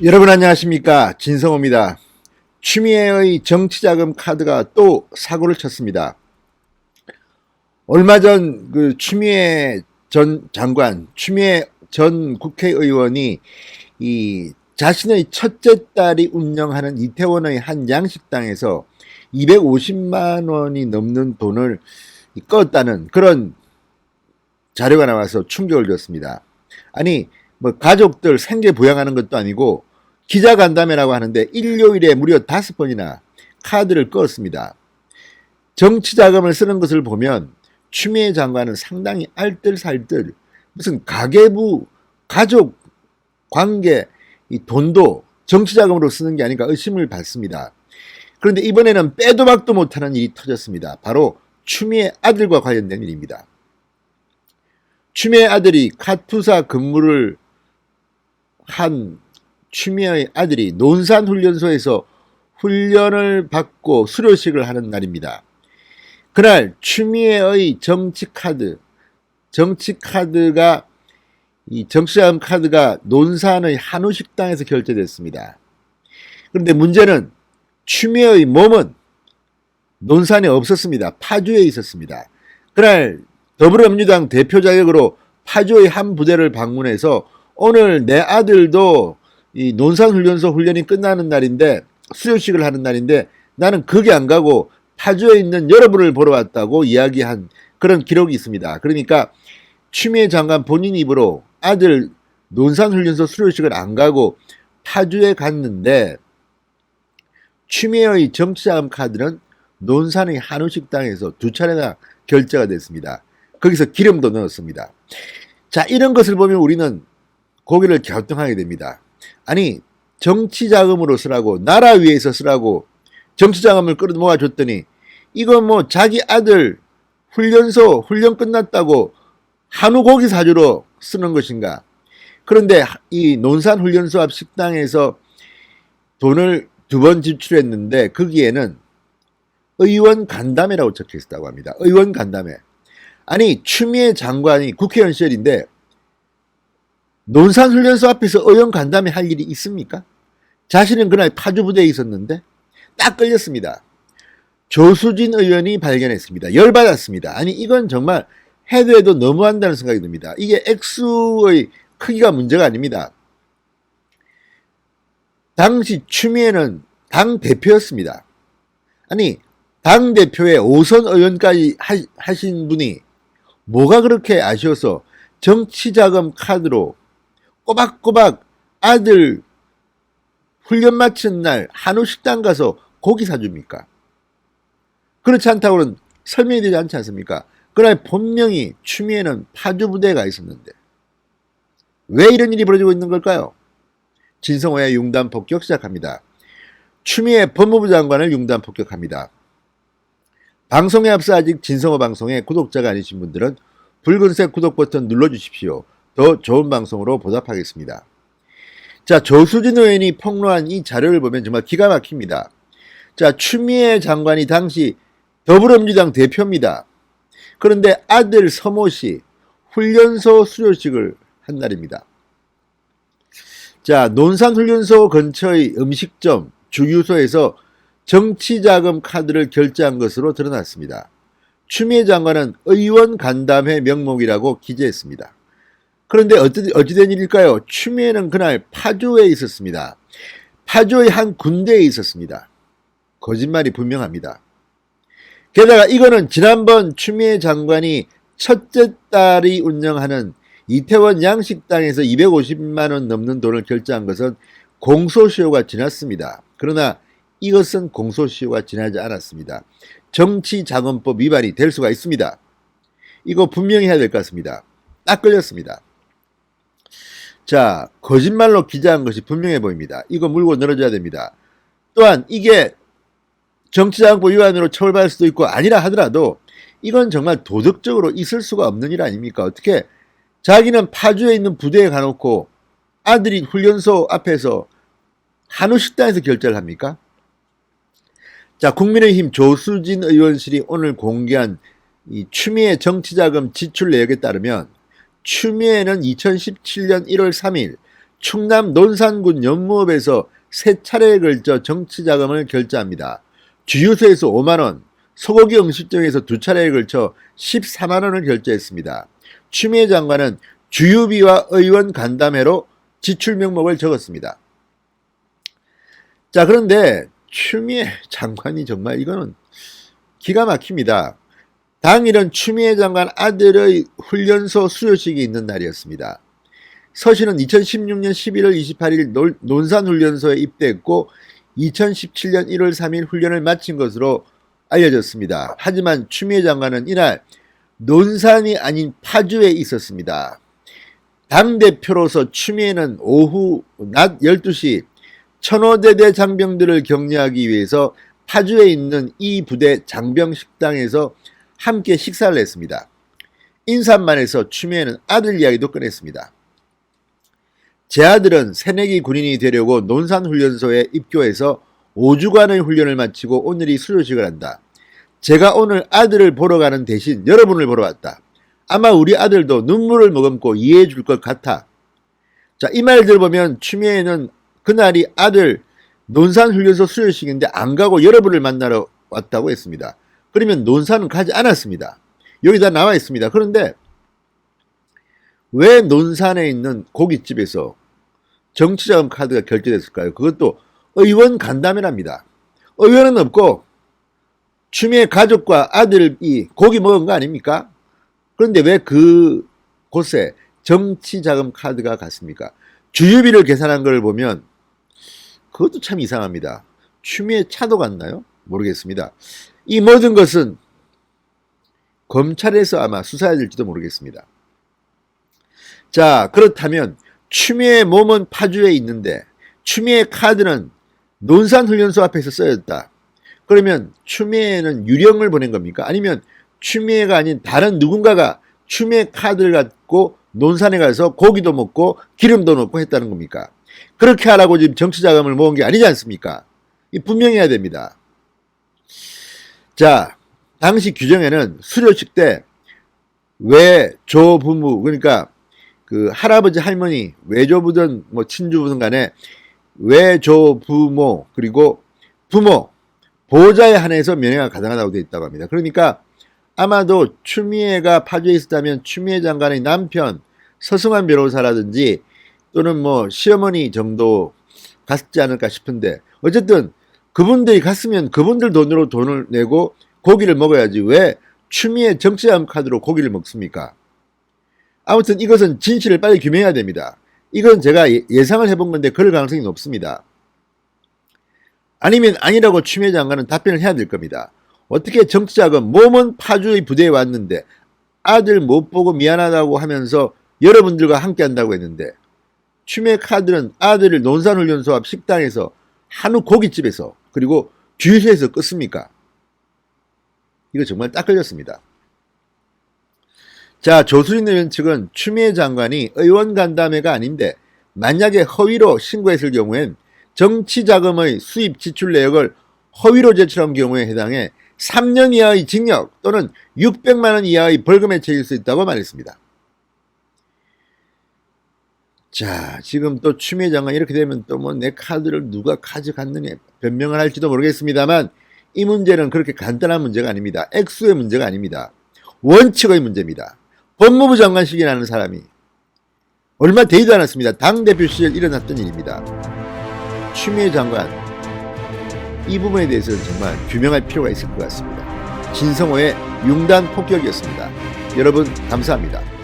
여러분 안녕하십니까, 진성호입니다. 추미애의 정치자금 카드가 또 사고를 쳤습니다. 얼마 전 추미애 전 장관, 추미애 전 국회의원이 이 자신의 첫째 딸이 운영하는 이태원의 한 양식당에서 250만 원이 넘는 돈을 껐다는 그런 자료가 나와서 충격을 줬습니다. 아니, 뭐 가족들 생계 부양하는 것도 아니고 기자간담회라고 하는데 일요일에 무려 5번이나 카드를 껐습니다. 정치 자금을 쓰는 것을 보면 추미애 장관은 상당히 알뜰살뜰, 무슨 가계부 가족 관계 이 돈도 정치 자금으로 쓰는 게 아닌가 의심을 받습니다. 그런데 이번에는 빼도 박도 못하는 일이 터졌습니다. 바로 추미애 아들과 관련된 일입니다. 추미애 아들이 카투사 근무를 한 추미애의 아들이 논산훈련소에서 훈련을 받고 수료식을 하는 날입니다. 그날 추미애의 정치카드가 이 정치자금 카드가 논산의 한우식당에서 결제됐습니다. 그런데 문제는 추미애의 몸은 논산에 없었습니다. 파주에 있었습니다. 그날 더불어민주당 대표 자격으로 파주의 한 부대를 방문해서 오늘 내 아들도 이 논산훈련소 훈련이 끝나는 날인데 수료식을 하는 날인데 나는 거기 안 가고 파주에 있는 여러분을 보러 왔다고 이야기한 그런 기록이 있습니다. 그러니까 추미애 장관 본인 입으로 아들 논산훈련소 수료식을 안 가고 파주에 갔는데 추미애의 정치자금 카드는 논산의 한우식당에서 2차례나 결제가 됐습니다. 거기서 기름도 넣었습니다. 자, 이런 것을 보면 우리는 고개를 갸우뚱하게 됩니다. 아니, 정치자금으로 쓰라고, 나라 위해서 쓰라고 정치자금을 끌어모아줬더니 이건 뭐 자기 아들 훈련 끝났다고 한우 고기 사주러 쓰는 것인가. 그런데 이 논산훈련소 앞 식당에서 돈을 2번 지출했는데 거기에는 의원 간담회라고 적혀 있었다고 합니다. 의원 간담회. 아니, 추미애 장관이 국회의원 시절인데 논산훈련소 앞에서 의원 간담회 할 일이 있습니까? 자신은 그날 파주부대에 있었는데 딱 걸렸습니다. 조수진 의원이 발견했습니다. 열받았습니다. 아니, 이건 정말 해도 해도 너무한다는 생각이 듭니다. 이게 액수의 크기가 문제가 아닙니다. 당시 추미애는 당대표였습니다. 아니, 당대표의 5선 의원까지 하신 분이 뭐가 그렇게 아쉬워서 정치자금 카드로 꼬박꼬박 아들 훈련 마친 날 한우식당 가서 고기 사줍니까? 그렇지 않다고는 설명이 되지 않지 않습니까? 그날 분명히 추미애는 파주부대에 가 있었는데 왜 이런 일이 벌어지고 있는 걸까요? 진성호의 융단 폭격 시작합니다. 추미애 법무부 장관을 융단 폭격합니다. 방송에 앞서 아직 진성호 방송의 구독자가 아니신 분들은 붉은색 구독 버튼 눌러주십시오. 더 좋은 방송으로 보답하겠습니다. 자, 조수진 의원이 폭로한 이 자료를 보면 정말 기가 막힙니다. 자, 추미애 장관이 당시 더불어민주당 대표입니다. 그런데 아들 서모씨 훈련소 수료식을 한 날입니다. 자, 논산훈련소 근처의 음식점 주유소에서 정치자금 카드를 결제한 것으로 드러났습니다. 추미애 장관은 의원 간담회 명목이라고 기재했습니다. 그런데 어찌된 일일까요? 추미애는 그날 파주에 있었습니다. 파주의 한 군대에 있었습니다. 거짓말이 분명합니다. 게다가 이거는 지난번 추미애 장관이 첫째 딸이 운영하는 이태원 양식당에서 250만 원 넘는 돈을 결제한 것은 공소시효가 지났습니다. 그러나 이것은 공소시효가 지나지 않았습니다. 정치자금법 위반이 될 수가 있습니다. 이거 분명히 해야 될 것 같습니다. 딱 걸렸습니다. 자, 거짓말로 기재한 것이 분명해 보입니다. 이거 물고 늘어져야 됩니다. 또한 이게 정치자금법 위반으로 처벌받을 수도 있고 아니라 하더라도 이건 정말 도덕적으로 있을 수가 없는 일 아닙니까? 어떻게 자기는 파주에 있는 부대에 가놓고 아들이 훈련소 앞에서 한우식당에서 결제를 합니까? 자, 국민의힘 조수진 의원실이 오늘 공개한 이 추미애 정치자금 지출 내역에 따르면 추미애는 2017년 1월 3일 충남 논산군 연무읍에서 3차례에 걸쳐 정치자금을 결제합니다. 주유소에서 5만원, 소고기 음식점에서 2차례에 걸쳐 14만원을 결제했습니다. 추미애 장관은 주유비와 의원 간담회로 지출 명목을 적었습니다. 자, 그런데 추미애 장관이 정말 이거는 기가 막힙니다. 당일은 추미애 장관 아들의 훈련소 수료식이 있는 날이었습니다. 서 씨는 2016년 11월 28일 논산훈련소에 입대했고 2017년 1월 3일 훈련을 마친 것으로 알려졌습니다. 하지만 추미애 장관은 이날 논산이 아닌 파주에 있었습니다. 당대표로서 추미애는 오후 낮 12시 천호대대 장병들을 격려하기 위해서 파주에 있는 이 부대 장병 식당에서 함께 식사를 했습니다. 인사만해서 추미애는 아들 이야기도 꺼냈습니다. 제 아들은 새내기 군인이 되려고 논산훈련소에 입교해서 5주간의 훈련을 마치고 오늘이 수료식을 한다. 제가 오늘 아들을 보러 가는 대신 여러분을 보러 왔다. 아마 우리 아들도 눈물을 머금고 이해해 줄 것 같아. 자, 이 말들 보면 추미애는 그날이 아들 논산훈련소 수료식인데 안 가고 여러분을 만나러 왔다고 했습니다. 그러면 논산은 가지 않았습니다. 여기 다 나와 있습니다. 그런데 왜 논산에 있는 고깃집에서 정치자금 카드가 결제됐을까요? 그것도 의원 간담회랍니다. 의원은 없고 추미애 가족과 아들이 고기 먹은 거 아닙니까? 그런데 왜 그곳에 정치자금 카드가 갔습니까? 주유비를 계산한 걸 보면 그것도 참 이상합니다. 추미애 차도 갔나요? 모르겠습니다. 이 모든 것은 검찰에서 아마 수사해야 될지도 모르겠습니다. 자, 그렇다면 추미애 몸은 파주에 있는데 추미애 카드는 논산훈련소 앞에서 쓰였다. 그러면 추미애는 유령을 보낸 겁니까? 아니면 추미애가 아닌 다른 누군가가 추미애 카드를 갖고 논산에 가서 고기도 먹고 기름도 넣고 했다는 겁니까? 그렇게 하라고 지금 정치자금을 모은 게 아니지 않습니까? 이 분명해야 됩니다. 자, 당시 규정에는 수료식 때 외조부모, 그러니까 그 할아버지 할머니 외조부든 뭐 친주부든 간에 외조부모 그리고 부모 보호자에 한해서 면회가 가능하다고 되어 있다고 합니다. 그러니까 아마도 추미애가 파주에 있었다면 추미애 장관의 남편 서승환 변호사라든지 또는 뭐 시어머니 정도 갔지 않을까 싶은데, 어쨌든 그분들이 갔으면 그분들 돈으로 돈을 내고 고기를 먹어야지 왜 추미애 정치자금 카드로 고기를 먹습니까? 아무튼 이것은 진실을 빨리 규명해야 됩니다. 이건 제가 예상을 해본 건데 그럴 가능성이 높습니다. 아니면 아니라고 추미애 장관은 답변을 해야 될 겁니다. 어떻게 정치자금 몸은 파주의 부대에 왔는데 아들 못 보고 미안하다고 하면서 여러분들과 함께 한다고 했는데 추미애 카드는 아들을 논산훈련소 앞 식당에서 한우 고깃집에서 그리고 주유소에서 껐습니까? 이거 정말 딱 걸렸습니다. 자, 조수진 의원 측은 추미애 장관이 의원 간담회가 아닌데 만약에 허위로 신고했을 경우엔 정치자금의 수입 지출 내역을 허위로 제출한 경우에 해당해 3년 이하의 징역 또는 600만 원 이하의 벌금에 처해질 수 있다고 말했습니다. 자, 지금 또 추미애 장관 이렇게 되면 또 뭐 내 카드를 누가 가져갔느냐 변명을 할지도 모르겠습니다만 이 문제는 그렇게 간단한 문제가 아닙니다. 액수의 문제가 아닙니다. 원칙의 문제입니다. 법무부 장관식이라는 사람이 얼마 되지도 않았습니다. 당대표 시절 일어났던 일입니다. 추미애 장관 이 부분에 대해서는 정말 규명할 필요가 있을 것 같습니다. 진성호의 융단 폭격이었습니다. 여러분 감사합니다.